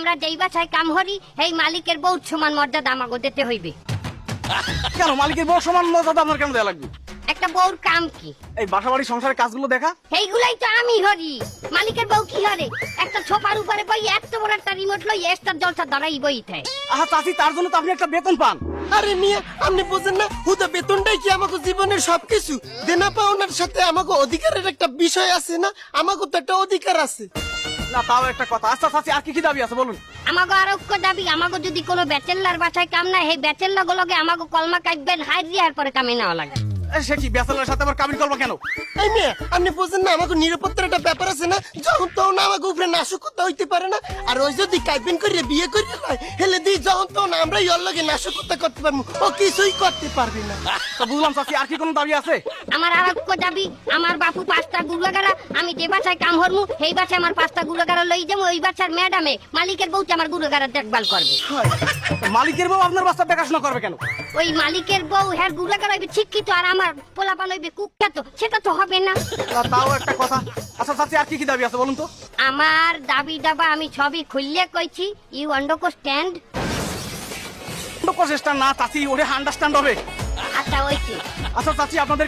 আমরা যেই বাসায় কাম করি এই মালিকের বউ সমান মর্যাদা আমাকে দিতে হইবে। কেন মালিকের বউ সমান মর্যাদা আপনার কেন দেওয়া লাগবে? একটা বউর কাম কি? এই বাসা বাড়ি সংসারের কাজগুলো দেখা। এইগুলাই তো আমি হরি। মালিকের বউ কি হরে? একটা সোফার উপরে বই এত বড় একটা রিমোট লই এস্টার জলসা ধরাই বইতে। আহা চাচি, তার জন্য তো আপনি একটা বেতন পান। আরে মিয়া, আপনি বুঝেন না, হুদা বেতনটাই কি আমাকে জীবনের সবকিছু? দেনা পাওনার সাথে আমাকে অধিকারের একটা বিষয় আছে না? আমাকে তো একটা অধিকার আছে। না তাও একটা কথা। আচ্ছা চাচি, আর কি কি দাবি আছে বলুন? আমাকে আরোগ্য দাবি, আমাকে যদি কোনো ব্যাচেলার বাসায় কাম না, এই ব্যাচেলার গুলোকে আমাকে কলমা কাটবেন হাই দিয়ে পরে কামে নেওয়া লাগে। সে কি ব্যাচেলারের সাথে আবার কাবিন করবো কেন? এই মেয়ে, আপনি বুঝেন না, আমাকে নিরাপত্তার একটা ব্যাপার আছে না? যখন তখন আমাকে উপরে নাশকতা হইতে পারে না। আর ওই যদি কাইবেন করিয়ে বিয়ে করিয়ে লয়, হেলে দিই যখন তখন আমরা ওর লগে নাশকতা করতে পারবো, ও কিছুই করতে পারবে না। তো বুঝলাম চাচি, আর কি কোনো দাবি আছে? আমার আরোগ্য দাবি, আমার বাপু 5টা গুলাগারা, আমি যে বাসায় কাম হরমু এই বাসায় আমার 5টা গুলাগারা লই যাবো। ওই বাসার ম্যাডামে মালিকের বউতে আমার গুলাগারা দেখভাল করবে। মালিকের বউ আপনার বাচ্চা দেখাশোনা করবে কেন? ওই মালিকের বউ হ্যাঁ গুলাগারা হইবে শিক্ষিত আর আমার পোলাপান হইবে কুখ্যাত, সেটা তো হবে না। তাও একটা কথা। আচ্ছা চাচি, আর কি কি দাবি আছে বলুন তো? আমার দাবি দাবা আমি সবই খুললে কইছি। You understand? প্রচেষ্টা না চাচি, ওরে আন্ডারস্ট্যান্ড হবে। আচ্ছা ওইছি। আচ্ছা চাচি, আপনাদের